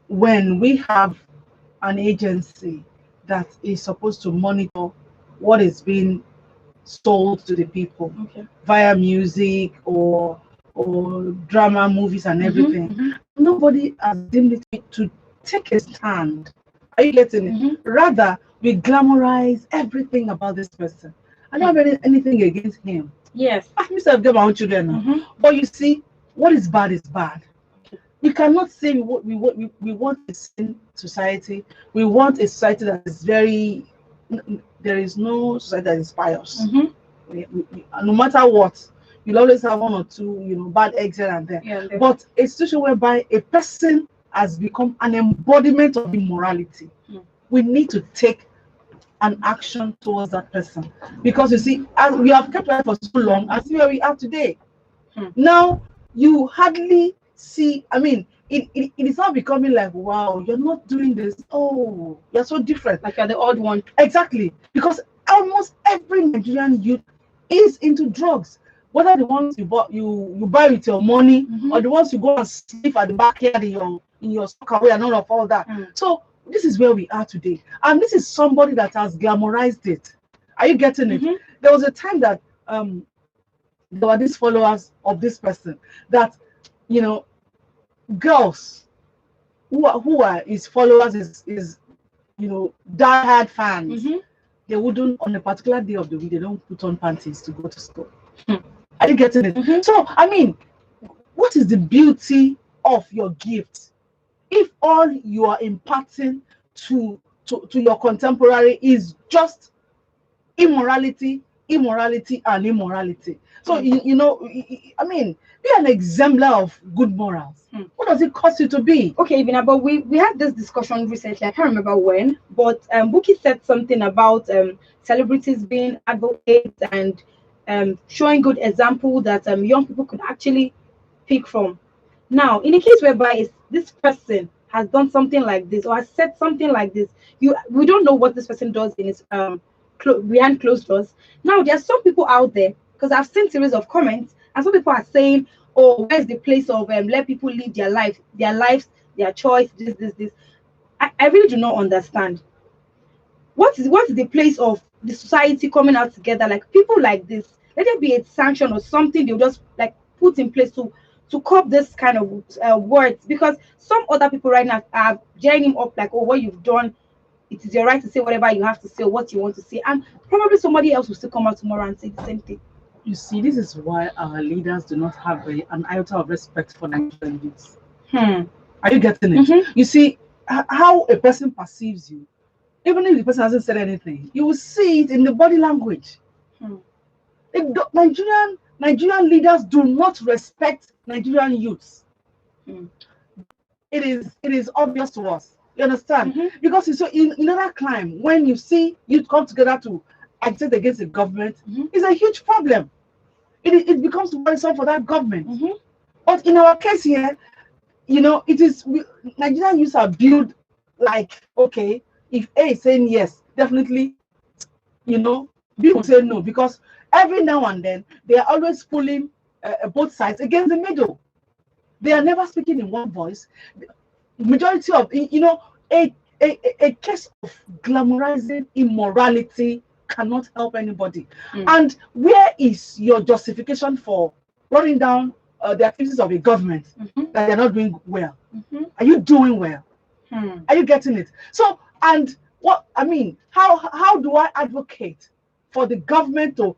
when we have an agency that is supposed to monitor what is being sold to the people Okay. via music or drama, movies, and everything. Nobody has deemed it to take a stand. Are you getting it? Rather, we glamorize everything about this person. I don't have anything against him. Yes. I myself get my own children now. But you see, what is bad is bad. We cannot say we want a sane society. We want a society that is very. There is no society that is pious. No matter what, you'll always have one or two, bad eggs here and there. Yeah, But a situation whereby a person has become an embodiment of immorality, we need to take an action towards that person. Because you see, as we have kept quiet for so long, and see where we are today. Now you hardly see, I mean, it is not becoming like, wow, you're not doing this. Oh, you're so different. Like you're the odd one. Exactly. Because almost every Nigerian youth is into drugs. Whether the ones you buy with your money, or the ones you go and sleep at the backyard in your away and all that. So this is where we are today. And this is somebody that has glamorized it. Are you getting it? There was a time that there were these followers of this person that, girls who are his followers is die-hard fans. They wouldn't, on a particular day of the week, they don't put on panties to go to school. Are you getting it? So, I mean, what is the beauty of your gift if all you are imparting to your contemporary is just immorality, and immorality? So, I mean, be an exemplar of good morals. What does it cost you to be? Okay, Ivina, but we had this discussion recently. I can't remember when, but Buki said something about celebrities being advocates and showing good example that young people could actually pick from. Now, in a case whereby this person has done something like this or has said something like this, we don't know what this person does in his behind closed doors. Now, there are some people out there, because I've seen series of comments, and some people are saying, "Oh, where's the place of let people live their lives, their choice, this." I really do not understand. What is the place of the society coming out together, like people like this? Let there be a sanction or something they'll just like put in place to curb this kind of words, because some other people right now are gearing him up like, oh, what you've done, it is your right to say whatever you have to say or what you want to say, and probably somebody else will still come out tomorrow and say the same thing. You see, this is why our leaders do not have an iota of respect for Nigerian youths. Are you getting it? You see, how a person perceives you, even if the person hasn't said anything, you will see it in the body language. Nigerian leaders do not respect Nigerian youths. It is obvious to us. You understand? Because so in other climb, when you see youth come together to agitate against the government, it's a huge problem. It becomes worrisome for that government. But in our case here, Nigerian youths are built like, okay, if A is saying yes, definitely, B will say no, because every now and then they are always pulling both sides against the middle. They are never speaking in one voice. Majority of a case of glamorizing immorality cannot help anybody. And where is your justification for running down the activities of a government that they're not doing well? Are you doing well? Are you getting it? So, and what I mean, how do I advocate for the government to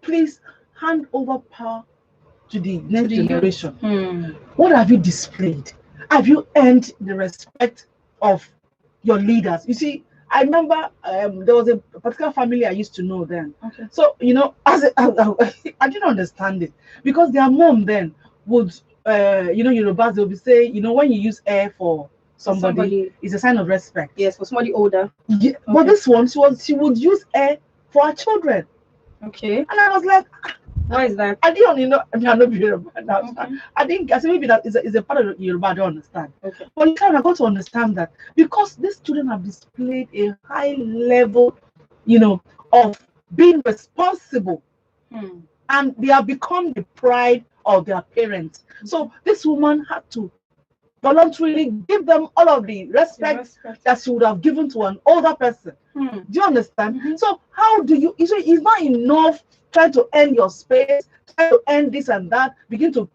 please hand over power to the next generation? What have you displayed? Have you earned the respect of your leaders? You see, I remember there was a particular family I used to know then. So, I didn't understand it, because their mom then would, Yorubas, they'll be saying, when you use air for somebody, it's a sign of respect. Yes, for somebody older. Yeah, but this one, she would use air for her children. And I was like, why is that? I didn't I'm not Yoruba now. I think I said maybe that is a part of Yoruba I don't understand. But you kind of got to understand that because these children have displayed a high level, of being responsible, and they have become the pride of their parents. So this woman had to voluntarily give them all of the respect that she would have given to an older person. Do you understand? So how do you, it's not enough trying to earn your space, try to earn this and that, begin to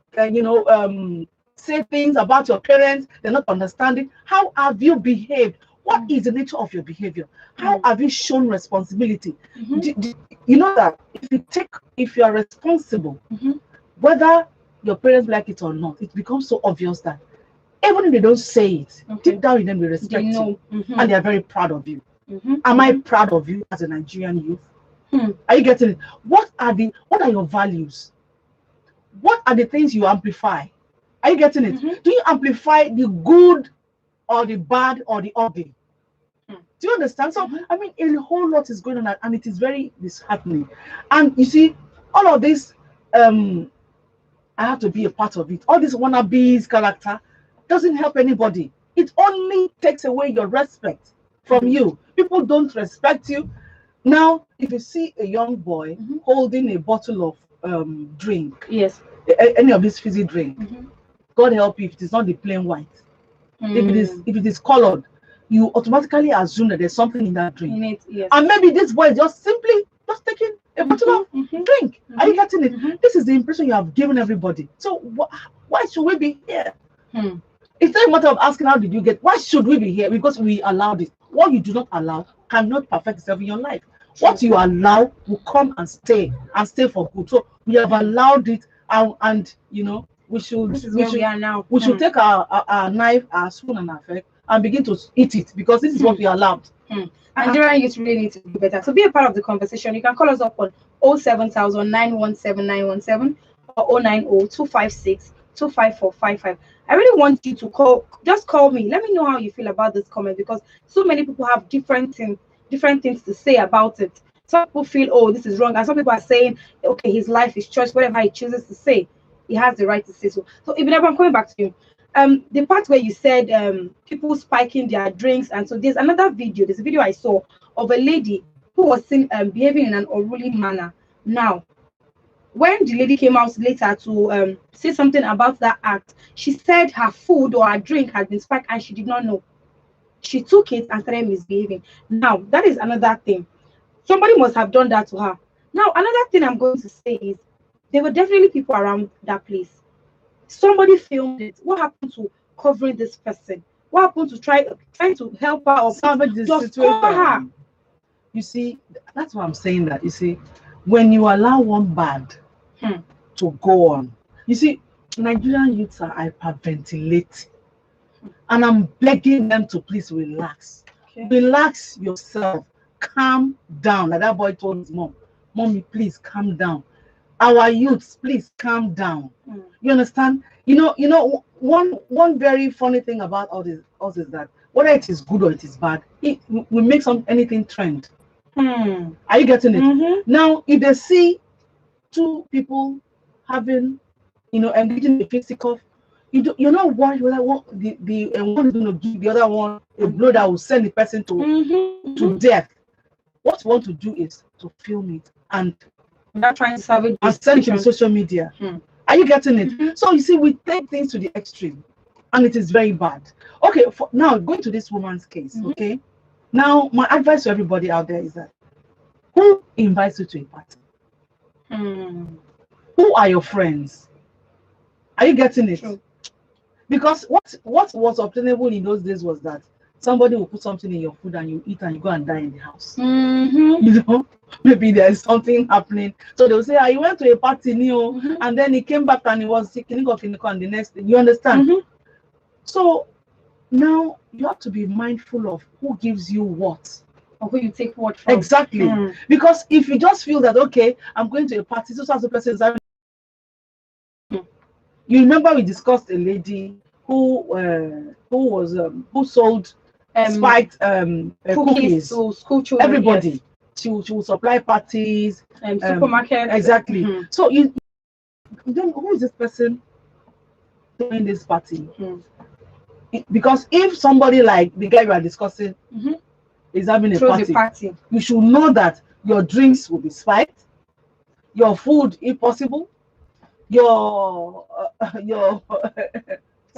say things about your parents, they're not understanding. How have you behaved? What is the nature of your behavior? How have you shown responsibility? You know that if you are responsible, whether your parents like it or not, it becomes so obvious that even if they don't say it, deep down in them they respect you, and they are very proud of you. Am I proud of you as a Nigerian youth? Are you getting it? What are your values? What are the things you amplify? Are you getting it? Do you amplify the good or the bad or the ugly? Do you understand? So I mean, a whole lot is going on, and it is very disheartening. And you see, all of this, I have to be a part of it. All this wannabes character doesn't help anybody. It only takes away your respect from you. People don't respect you. Now, if you see a young boy holding a bottle of drink, any of this fizzy drink, God help you if it is not the plain white. If it is colored, you automatically assume that there's something in that drink. And maybe this boy is just simply taking a bottle of drink. Are you getting it? This is the impression you have given everybody. So why should we be here? It's not a matter of asking how did you get. Why should we be here? Because we allowed it. What you do not allow cannot perfect itself in your life. What you allow will come and stay for good. So we have allowed it, and you know, we should take our knife, our spoon, and our fork and begin to eat it, because this is what we allowed. Nigerian youth really need to do better. So be a part of the conversation. You can call us up on 07000 917 917 or 090 256 25455. I really want you to call me. Let me know how you feel about this comment, because so many people have different things to say about it. Some people feel, oh, this is wrong, and some people are saying, okay, his life, his choice, whatever he chooses to say, he has the right to say so. So if I'm coming back to you, the part where you said people spiking their drinks, and so there's a video I saw of a lady who was seen behaving in an unruly manner. Now, when the lady came out later to say something about that act, she said her food or her drink had been spiked and she did not know. She took it and started misbehaving. Now, that is another thing. Somebody must have done that to her. Now, another thing I'm going to say is there were definitely people around that place. Somebody filmed it. What happened to covering this person? What happened to trying to help her or salvage the just situation? cover her? You see, that's why I'm saying that. You see, when you allow one bad to go on, you see, Nigerian youths are hyperventilating, and I'm begging them to please relax. Relax yourself, calm down. Like that boy told his mom, "Mommy, please calm down. Our youths, please calm down." You understand? You know, one very funny thing about all this is that whether it is good or it is bad, we make anything trend. Are you getting it? Now, if they see two people having, engaging in physical, you're not worried whether one is going to give the other one a blow that will send the person to death. What you want to do is to film it and not trying to salvage and send it to the social media. Are you getting it? So you see, we take things to the extreme, and it is very bad. Okay, now going to this woman's case. Okay, now my advice to everybody out there is that who invites you to a party? Who are your friends? Are you getting it? True. Because what was obtainable in those days was that somebody will put something in your food and you eat and you go and die in the house. You know, maybe there is something happening. So they'll say, he went to a party, and then he came back and he was sick, and the next thing. You understand? So now you have to be mindful of who gives you what. Or who you take what from. Exactly. Because if you just feel that, okay, I'm going to a party, so as a person is having. You remember we discussed a lady who sold spiked cookies to school children. Everybody. Yes. She will supply parties. Supermarket. Exactly. So you don't know who is this person doing this party? Because if somebody like the guy we are discussing is having a party, you should know that your drinks will be spiked, your food, if possible, your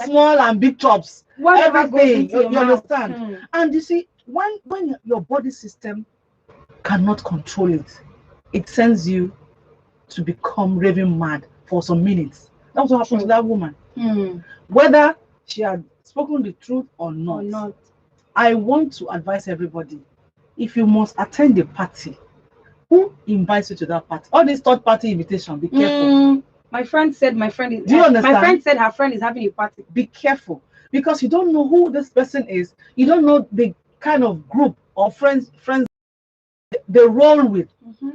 small and big chops, Whatever goes everything. into your You mouth. understand? And you see, when your body system cannot control it, it sends you to become raving mad for some minutes. That's what happened to that woman. Whether she had spoken the truth or not, I want to advise everybody, if you must attend a party, who invites you to that party? All this third party invitation, be careful. My friend said my friend is. Do you understand? My friend said her friend is having a party. Be careful, because you don't know who this person is. You don't know the kind of group or friends they roll with.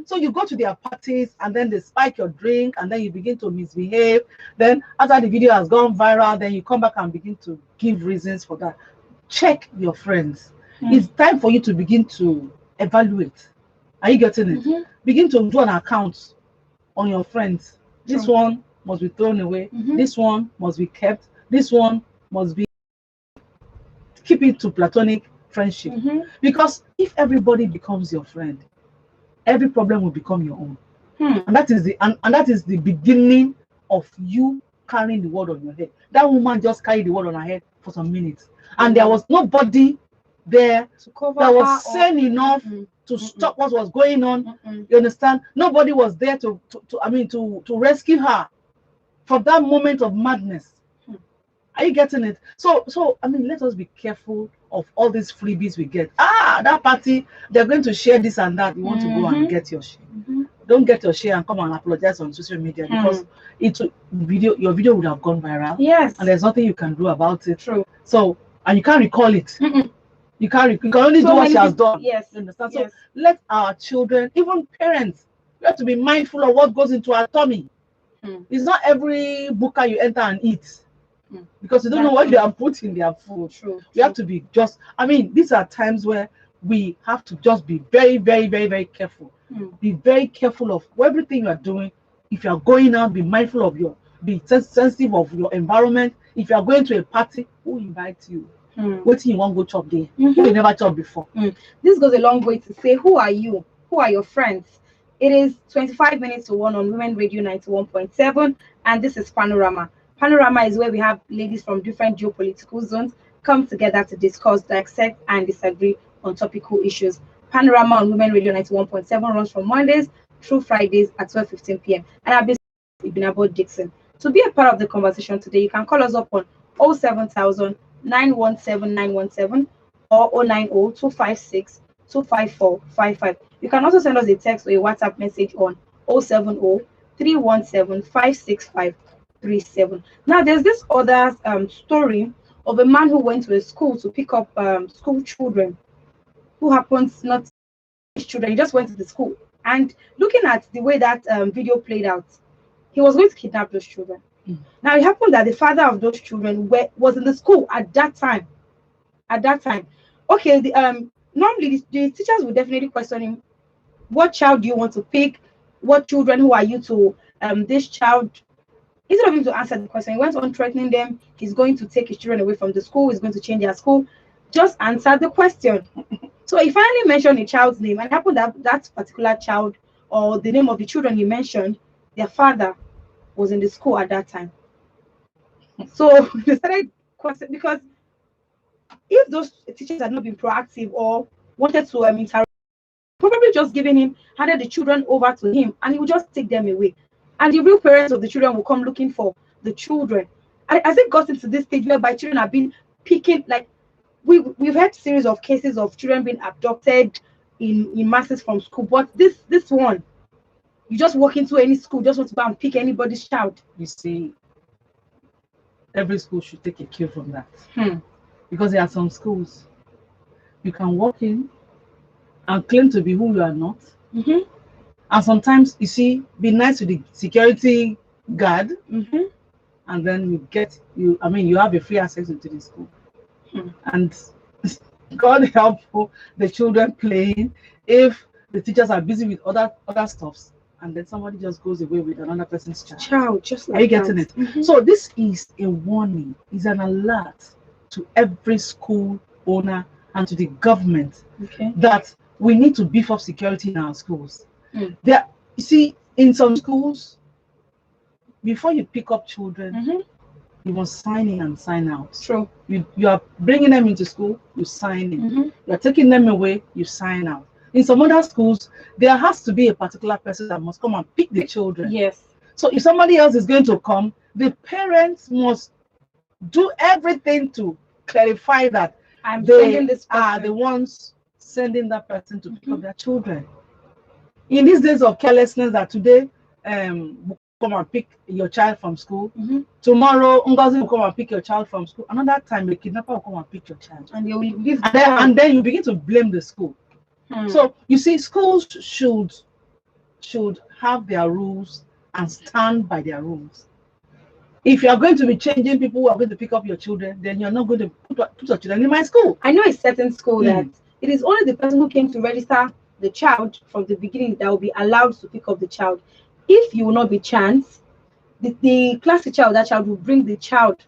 So you go to their parties and then they spike your drink and then you begin to misbehave. Then after the video has gone viral, then you come back and begin to give reasons for that. Check your friends. It's time for you to begin to evaluate. Are you getting it? Begin to do an account on your friends. This one must be thrown away. This one must be kept. This one must be, keep it to platonic friendship. Because if everybody becomes your friend, every problem will become your own. And that is the beginning of you carrying the world on your head. That woman just carried the world on her head for some minutes, and there was nobody there To cover that her was sane enough to stop what was going on. You understand? Nobody was there to rescue her from that moment of madness. Are you getting it? So I mean, let us be careful of all these freebies we get. That party, they're going to share this and that. You want to go and get your share. Don't get your share and come and apologize on social media, because your video would have gone viral. Yes. And there's nothing you can do about it. True. So, and you can't recall it. You can only do what she has done. Yes. You understand? Yes. So let our children, even parents, we have to be mindful of what goes into our tummy. It's not every buka you enter and eat, because you don't know what they are putting in their food. True. We have to be these are times where we have to just be very, very, very, very careful. Be very careful of everything you are doing. If you are going out, be mindful of be sensitive of your environment. If you are going to a party, who invites you? What you want to go chop there? Who you never chop before? This goes a long way to say, who are you? Who are your friends? It is 25 minutes to 1 on Women Radio 91.7, and this is Panorama. Panorama is where we have ladies from different geopolitical zones come together to discuss, dissect, and disagree on topical issues. Panorama on Women Radio 91.7 runs from Mondays through Fridays at 12:15 p.m. And I've been Ibinabo Dixon. To be a part of the conversation today, you can call us up on 07000 917 917 or 090 256 25455. You can also send us a text or a WhatsApp message on 070 317 56537. Now, there's this other story of a man who went to a school to pick up school children who happens not children. He just went to the school, and looking at the way that video played out, he was going to kidnap those children. Now, it happened that the father of those children was in the school at that time. Okay, normally the teachers would definitely question him, what child do you want to pick? What children, who are you to this child? Instead of him to answer the question, he went on threatening them. He's going to take his children away from the school. He's going to change their school. Just answer the question. So he finally mentioned a child's name, and it happened that that particular child, or the name of the children he mentioned, their father was in the school at that time. So they started questioning, because if those teachers had not been proactive or wanted to interrupt, probably just handed the children over to him, and he would just take them away. And the real parents of the children will come looking for the children. As it got into this stage whereby children have been picking, like we've had series of cases of children being abducted in masses from school, but this one, you just walk into any school, just want to go and pick anybody's child. You see, every school should take a cue from that. Because there are some schools you can walk in and claim to be who you are not. And sometimes, you see, be nice to the security guard, and then you have a free access into the school. And God help the children playing if the teachers are busy with other stuffs, and then somebody just goes away with another person's child. Just like Are you getting it? So this is a warning, is an alert to every school owner and to the government that we need to beef up security in our schools. You see, in some schools, before you pick up children, you must sign in and sign out. True. You are bringing them into school, you sign in. Mm-hmm. You are taking them away, you sign out. In some other schools, there has to be a particular person that must come and pick the children. Yes. So if somebody else is going to come, the parents must do everything to clarify that I'm they sending this are person. the ones sending that person to pick up their children. In these days of carelessness, that today will come and pick your child from school, Mm-hmm. tomorrow Ngozi will come and pick your child from school, another time the kidnapper will come and pick your child, And they will leave and then you begin to blame the school. So you see, schools should have their rules and stand by their rules. If you are going to be changing people who are going to pick up your children, then you're not going to put your children in my school. I know a certain school that it is only the person who came to register the child from the beginning that will be allowed to pick up the child. If you will not be chance, the class teacher of that child will bring the child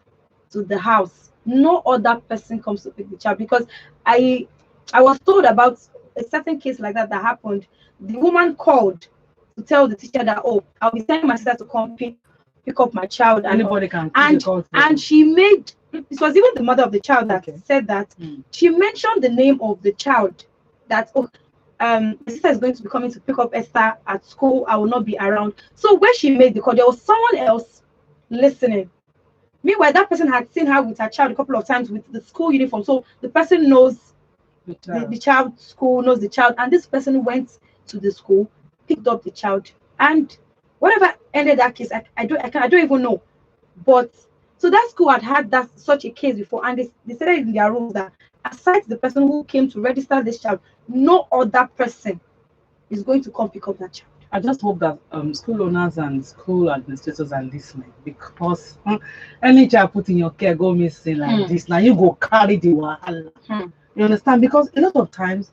to the house. No other person comes to pick the child, because I was told about a certain case like that happened. The woman called to tell the teacher that, oh, I'll be sending my sister to come pick up my child, and Anybody can and she made, it was even the mother of the child that said that she mentioned the name of the child, that, oh, my sister is going to be coming to pick up Esther at school, I will not be around. So when she made the call, there was someone else listening. Meanwhile, that person had seen her with her child a couple of times with the school uniform, so the person knows the child's school, knows the child, and this person went to the school, picked up the child, and whatever ended that case, I don't even know. But so that school had such a case before, and they said in their rules that aside the person who came to register this child, no other person is going to come pick up that child. I just hope that school owners and school administrators are listening, because any child put in your care go missing like this, now you go carry the wahala. You understand? Because a lot of times,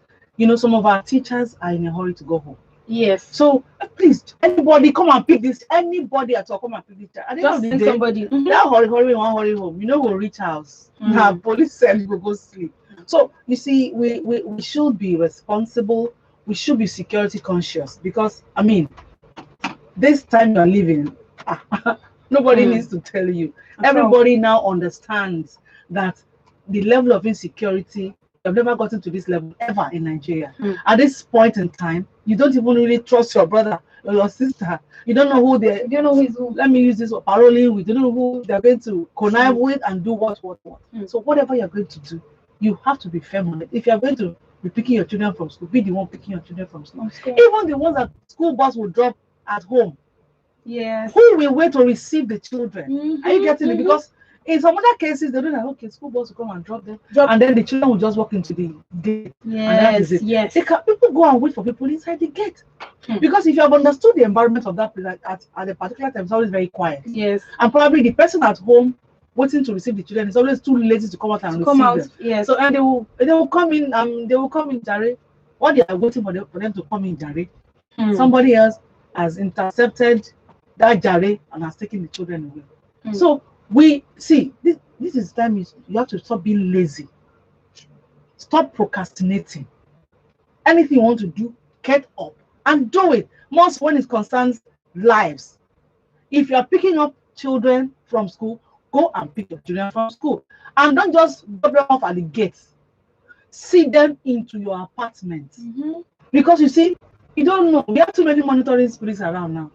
some of our teachers are in a hurry to go home. Yes. So please, anybody come and pick this. Anybody at all come and pick this child. At the end of the day, somebody. That hurry home. We'll reach house. Now police cell will go sleep. So you see, we should be responsible. We should be security conscious, because I mean, this time you're living, nobody needs to tell you. Everybody now understands that the level of insecurity, I've never gotten to this level ever in Nigeria. At this point in time, you don't even really trust your brother or your sister. You don't know who you don't know who is who. Let me use this word, paroling with. You don't know who they're going to connive with and do what. So whatever you're going to do, you have to be firm on it. If you're going to be picking your children from school, be the one picking your children from school. Even the ones that school bus will drop at home. Yes. Who will wait to receive the children? Are you getting it? Because in some other cases, they don't know, okay, school bus will come and drop them, and then the children will just walk into the gate. Yes, yes. People go and wait for people inside the gate. Because if you have understood the environment of that place at a particular time, it's always very quiet. Yes. And probably the person at home waiting to receive the children is always too lazy to come out and receive them. Yes. So and they will come in. They will come in Jare. While they are waiting for them to come in Jare, somebody else has intercepted that Jare and has taken the children away. So we see this is time you have to stop being lazy. Stop procrastinating. Anything you want to do, get up and do it. Most when it concerns lives. If you are picking up children from school, go and pick your children from school, and don't just drop them off at the gates. See them into your apartment, because you see, you don't know. We have too many monitoring spirits around now.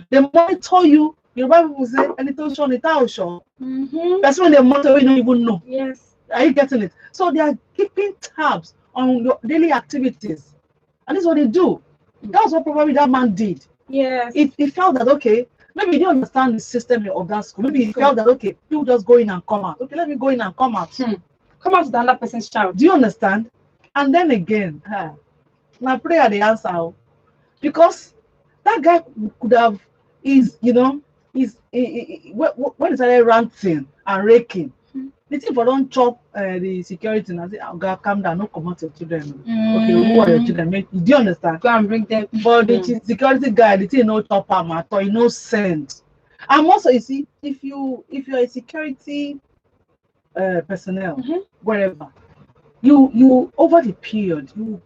They monitor you. Yoruba people say, "Anything show, anything show." That's when they monitor you don't even know. Yes. Are you getting it? So they are keeping tabs on your daily activities, and this is what they do. That's what probably that man did. Yes. He felt that, okay, maybe he didn't understand the system of that school. Maybe he felt that, okay, people just go in and come out. Okay, let me go in and come out. Come out to another person's child. Do you understand? And then again, my prayer the answer, because that guy could have when he started ranting and raking, the thing for don't chop the security and say, "Oh God, calm down, no come out your children." Okay, who are your children? Do you understand? Go and bring them. But the security guy, the thing no chop am at all, no sense. And also, you see, if you're a security personnel, wherever, you over the period, you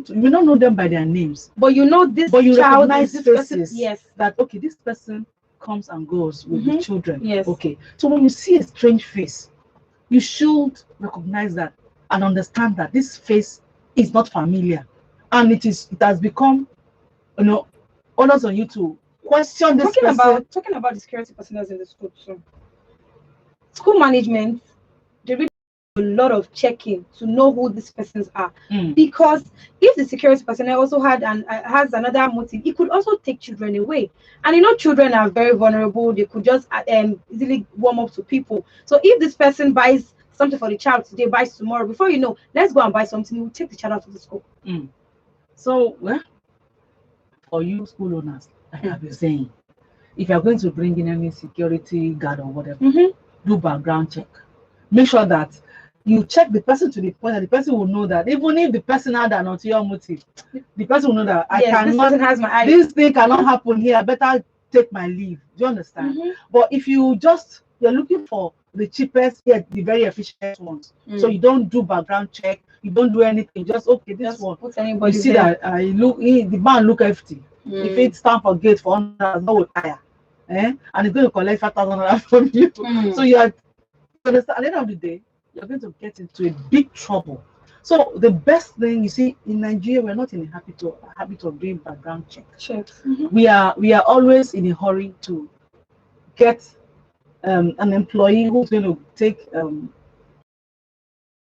may not know them by their names, but you know this but you child recognize this faces. person, yes, that okay, this person comes and goes with the children. Yes. Okay. So when you see a strange face, you should recognize that and understand that this face is not familiar, and it has become, honors on you to question this person. Talking about the security personnel in the school too. School management, they really do a lot of checking to know who these persons are. Because if the security personnel also has another motive, it could also take children away. And children are very vulnerable. They could just easily warm up to people. So if this person buys something for the child today, buys tomorrow, before you know, let's go and buy something, we'll take the child out of the school. So, well, for you school owners, like I've been saying, if you're going to bring in any security guard or whatever, do background check. Make sure that you check the person to the point that the person will know that even if the person had an ulterior motive, the person will know that this person has my eye. This thing cannot happen here. I better take my leave. Do you understand? But if you're looking for the cheapest yet the very efficient ones, so you don't do background check, you don't do anything, just one. Put anybody you see there. that the man look empty. If it's stand for gate for 100, no will tire, and it's going to collect 5,000 from you. So you understand, at the end of the day, you're going to get into a big trouble. So the best thing, you see, in Nigeria, we're not in a habit of doing background checks. We are always in a hurry to get an employee who's going to take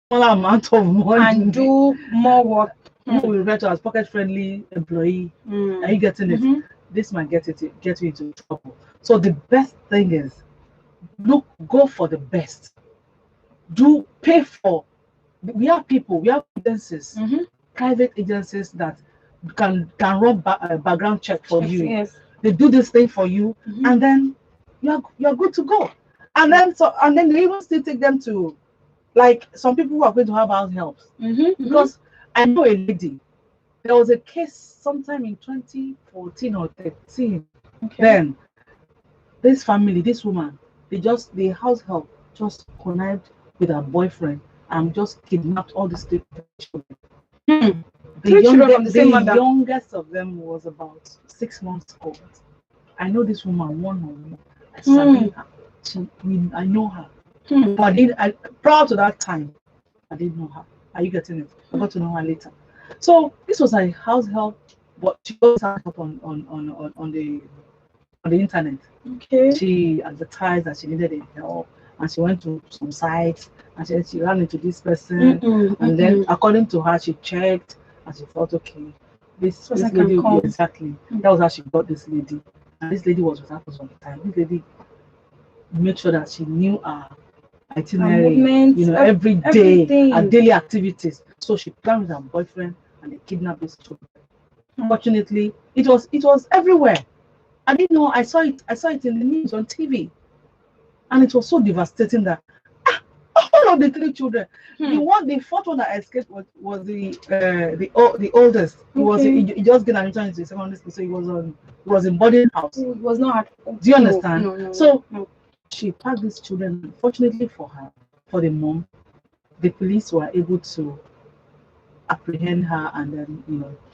smaller amount of money and do more work. Who we refer to as pocket-friendly employee. Are you getting it? This might get you into trouble. So the best thing is, go for the best. Do pay for. We have agencies, private agencies that can run background check for you. Yes. They do this thing for you, and then you're good to go. And then they even still take them to, like, some people who are going to have house helps. Because I know a lady. There was a case sometime in 2014 or 13. Then this woman, the house help just connived with her boyfriend and just kidnapped all the three children. The youngest of them was about 6 months old. I know this woman one-on-one. I know her. But prior to that time, I didn't know her. Are you getting it? I got to know her later. So this was a house help, but she got help on the internet. Okay. She advertised that she needed help, and she went to some sites, and she ran into this person, and then according to her, she checked, and she thought, okay, this lady, exactly. That was how she got this lady, and this lady was with her for some time. This lady made sure that she knew her itinerary, every day, her daily activities. So she planned with her boyfriend, and they kidnapped this children. Unfortunately, it was everywhere. I didn't know. I saw it in the news on TV, and it was so devastating that all of the three children, the fourth one that escaped was the oldest. He just got admitted into the secondary school, so he was in boarding house. It was not. Do you understand? No. She packed these children. Unfortunately for her, for the mom, the police were able to apprehend her, and then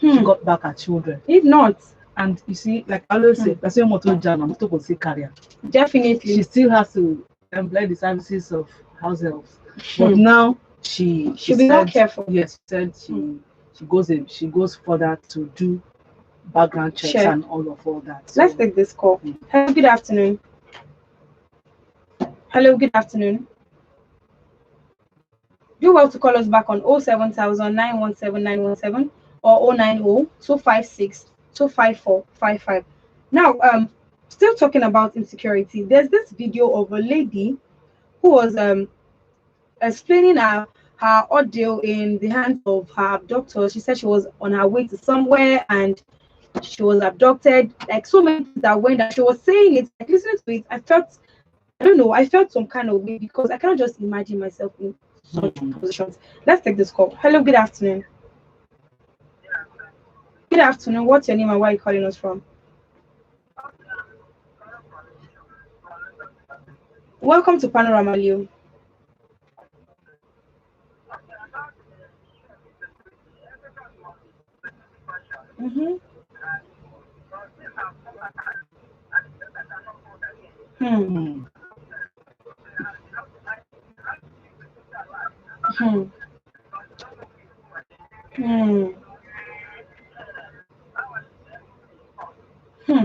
she got back her children. If not, and you see, like I always say, career. Definitely, she still has to employ the services of house helps. But now she be more careful. Yes, she said she goes further to do background checks and all that. So, let's take this call. Hello, good afternoon. Hello, good afternoon. Do well to call us back on 07000 917 917 or 090 256 25455. Now, still talking about insecurity. There's this video of a lady who was explaining her ordeal in the hands of her abductor. She said she was on her way to somewhere and she was abducted. Like so many things that went. That she was saying it, like listening to it, I felt some kind of way because I cannot just imagine myself in such positions. Let's take this call. Hello, good afternoon. Good afternoon. What's your name and where are you calling us from? Welcome to Panorama Leo. Hmm. Hmm. Hmm. Hmm. Hmm.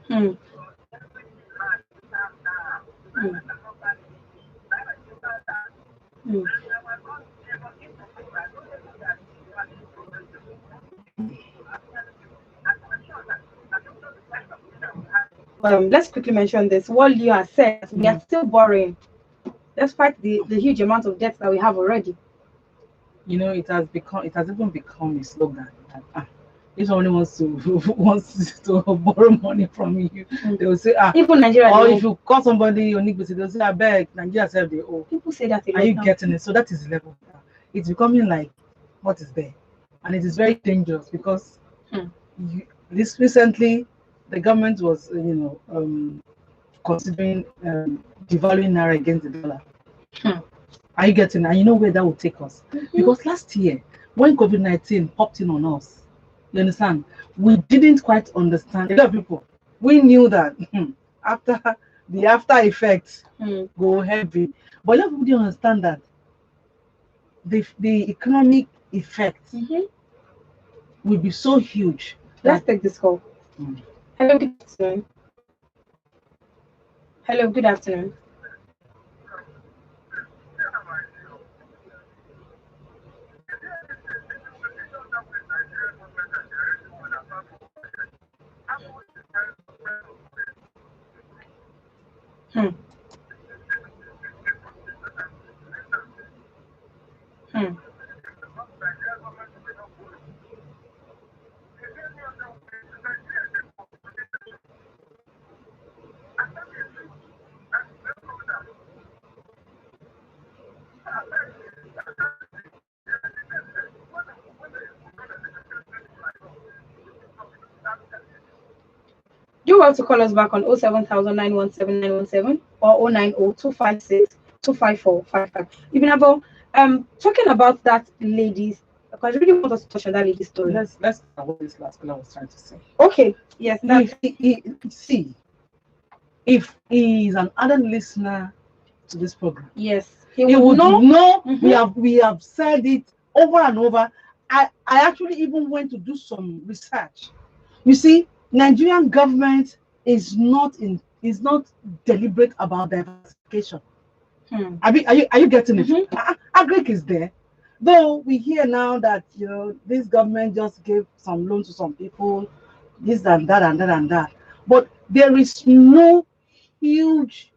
Hmm. Hmm. Hmm. Let's quickly mention this. What Leo has said, we are still borrowing, despite the huge amount of debt that we have already. You know, it has even become a slogan that if somebody wants to wants to borrow money from you, they will say Even Nigeria, or they if you call somebody your nigga, they'll say I beg Nigeria self they owe. people say that a Are lot you now. getting it? So that is the level. It's becoming like what is there, and it is very dangerous because this recently the government was considering devaluing naira against the dollar. Are you getting? And you know where that will take us? Because last year, when COVID-19 popped in on us, you understand, we didn't quite understand. A lot of people, we knew that after the after effects go heavy, but a lot of people didn't understand that the economic effect will be so huge. Let's take this call. Hello, good afternoon. Hello, good afternoon. Hmm. Hmm. You want to call us back on 07000 or 090-256-25455. Even about talking about that ladies, because I really want us to touch on that lady story. Let's what this last caller was trying to say. Okay, yes, that's If he is an ardent listener to this program, yes, he would know Mhm. we have said it over and over. I actually even went to do some research. You see, Nigerian government is not deliberate about diversification. Are you getting it? Agric is there. Though we hear now that this government just gave some loans to some people, this and that and that and that. But there is no huge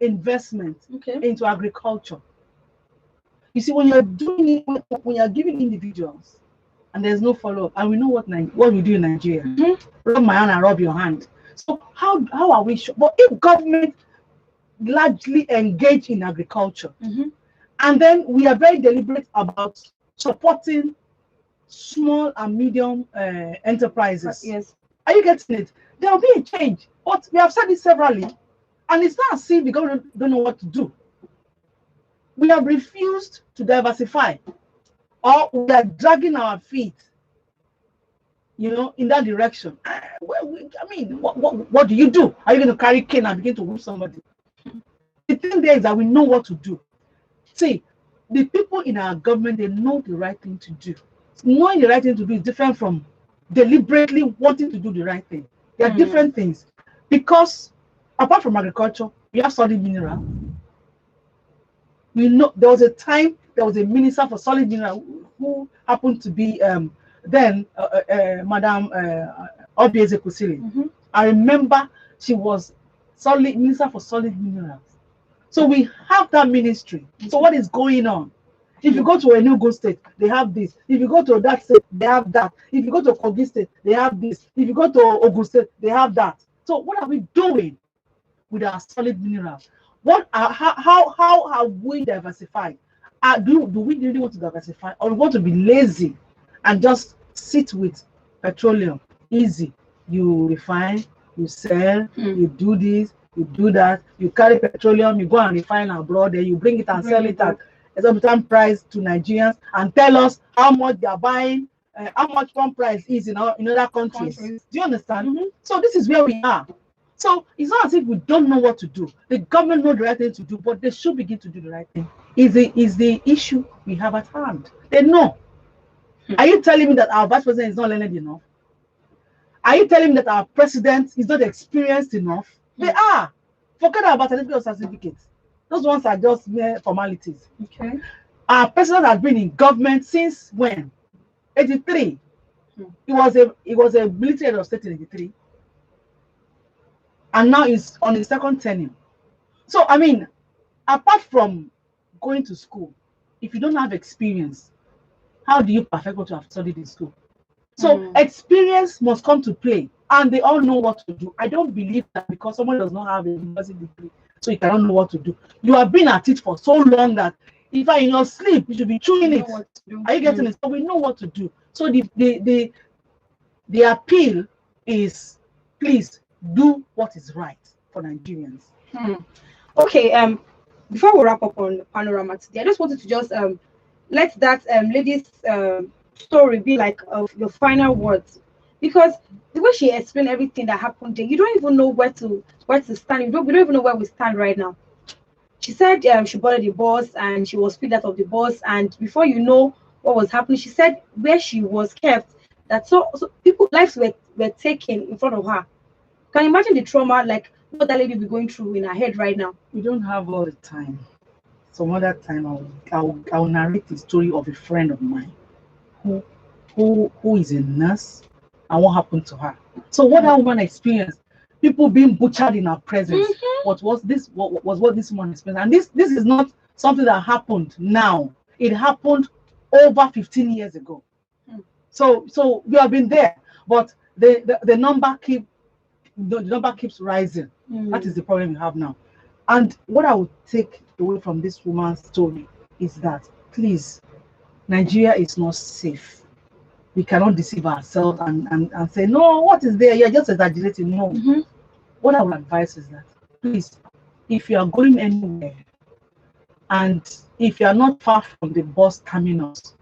investment into agriculture. You see, when you're doing it, when you're giving individuals, and there's no follow-up, and we know what we do in Nigeria, rub my hand and rub your hand. So how are we sure? But if government largely engage in agriculture, and then we are very deliberate about supporting small and medium enterprises. Yes. Are you getting it? There will be a change. But we have said it severally, and it's not as if the government don't know what to do. We have refused to diversify, or we are dragging our feet, in that direction. I mean, what do you do? Are you going to carry cane and begin to whip somebody? The thing there is that we know what to do. See, the people in our government, they know the right thing to do. Knowing the right thing to do is different from deliberately wanting to do the right thing. They are different things. Because apart from agriculture, we have solid mineral. We know there was a time there was a minister for solid mineral who happened to be then Madam Obieze Kusili. I remember she was minister for solid minerals. So we have that ministry. So what is going on? If you go to Enugu State, they have this. If you go to that state, they have that. If you go to Kogi State, they have this. If you go to Ogun State, they have that. So what are we doing with our solid minerals? How have we diversified? Do we really want to diversify, or we want to be lazy and just sit with petroleum easy? you refine, you sell, you do this, you do that, you carry petroleum, you go and refine abroad, then you bring it and sell it at exorbitant price to Nigerians and tell us how much they are buying, how much one price is in other countries. Do you understand? So this is where we are. So it's not as if we don't know what to do. The government knows the right thing to do, but they should begin to do the right thing. Is the issue we have at hand. They know. Are you telling me that our vice president is not learned enough? Are you telling me that our president is not experienced enough? They are. Forget about certificates. Those ones are just mere formalities. Okay. Our president has been in government since when? 83. He was a military head of state in 83. And now he's on his second tenure. So I mean, apart from going to school, if you don't have experience, how do you perfect what you have studied in school? So experience must come to play, and they all know what to do. I don't believe that because someone does not have a university degree, so you cannot know what to do. You have been at it for so long that if you're in your sleep, you should be chewing it. Are you getting it? So we know what to do. So the appeal is, please do what is right for Nigerians. Okay. Before we wrap up on Panorama today, I just wanted to just let that lady's story be like your final words, because the way she explained everything that happened there, you don't even know where to stand. We don't even know where we stand right now. She said she boarded the bus and she was picked out of the bus, and before you know what was happening, she said where she was kept, that so people's lives were taken in front of her. Can you imagine the trauma, like what that lady be going through in her head right now? We don't have all the time. Some other time I'll narrate the story of a friend of mine who is a nurse and what happened to her. So what that woman experienced, people being butchered in her presence. What this woman experienced? And this is not something that happened now. It happened over 15 years ago. So we have been there, but the number keeps rising. That is the problem we have now. And what I would take away from this woman's story is that, please, Nigeria is not safe. We cannot deceive ourselves and say, no, what is there? You're just exaggerating. No. What I would advise is that, please, if you are going anywhere and if you are not far from the bus terminus,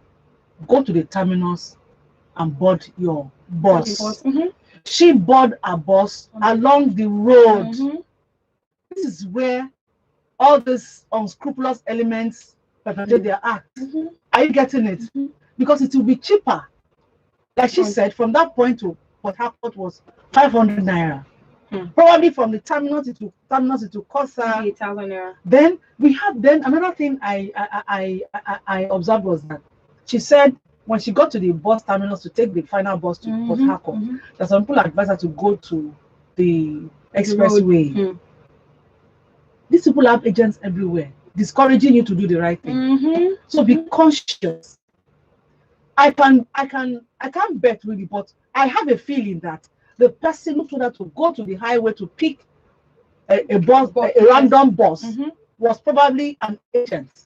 go to the terminus and board your bus. She boarded a bus along the road. This is where all these unscrupulous elements perpetrate their act. Are you getting it? Because it will be cheaper. Like she said, from that point to Port Harcourt was 500 naira. Probably from the terminus it will cost her 8,000 naira. Then another thing I observed was that she said when she got to the bus terminus to take the final bus to Port Harcourt, that some people advised her to go to the expressway. These people have agents everywhere, discouraging you to do the right thing. So be conscious. I can't bet really, but I have a feeling that the person who told her to go to the highway to pick a random bus was probably an agent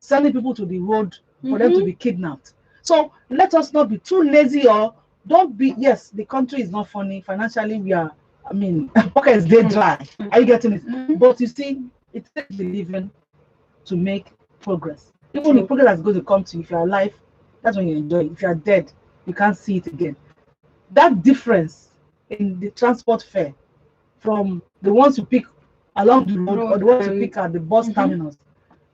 sending people to the road for them to be kidnapped. So let us not be too lazy, or don't be. Yes, the country is not funny financially. We are. I mean, pockets they dry. Are you getting it? But you see, it takes believing to make progress. Even the progress that's going to come to you, if you're alive, that's when you enjoy it. If you're dead, you can't see it again. That difference in the transport fare from the ones you pick along the road or the ones you pick at the bus terminus,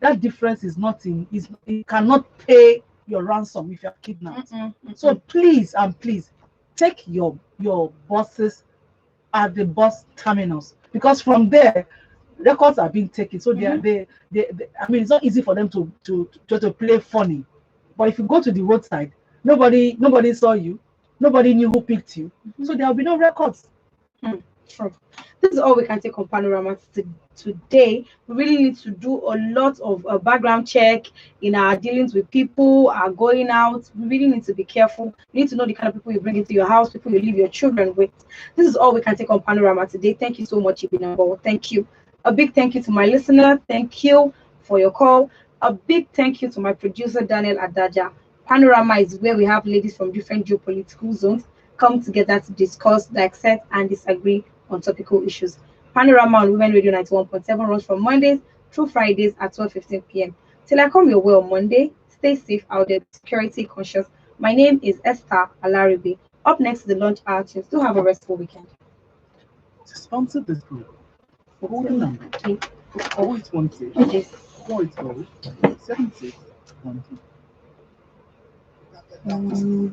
that difference is nothing. It cannot pay your ransom if you're kidnapped. So please take your buses at the bus terminus, because from there records are being taken. So they I mean, it's not easy for them to play funny. But if you go to the roadside, nobody saw you, nobody knew who picked you, so there will be no records. Sure. This is all we can take on Panorama today. We really need to do a lot of background check in our dealings with people, our going out. We really need to be careful. You need to know the kind of people you bring into your house, people you leave your children with. This is all we can take on Panorama today. Thank you so much, Ibinabo. Thank you. A big thank you to my listener. Thank you for your call. A big thank you to my producer, Daniel Adaja. Panorama is where we have ladies from different geopolitical zones come together to discuss, dissect, and disagree on topical issues. Panorama on Women Radio 91.7 runs from Mondays through Fridays at 12:15 p.m. Till I come your way on Monday, stay safe out there, security conscious. My name is Esther Alaribi. Up next to the lunch hour tunes. Do have a restful weekend. To sponsor this program, call the number Okay. 0816 Yes. 480 7612.